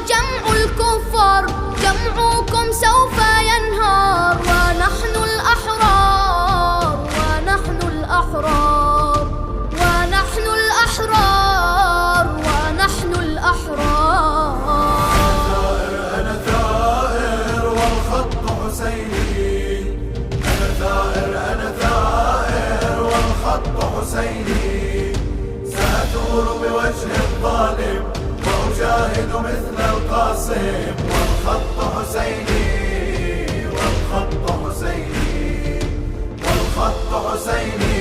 وجمع الكفار جمعكم سوف ينهار، ونحن الأحرار ونحن الأحرار ونحن الأحرار ونحن الأحرار. أنا ثائر والخط حسيني، أنا ثائر والخط حسيني، سأثور بوجه الظالم وأجاهد مثل القاسم، والخط حسيني والخط حسيني والخط حسيني.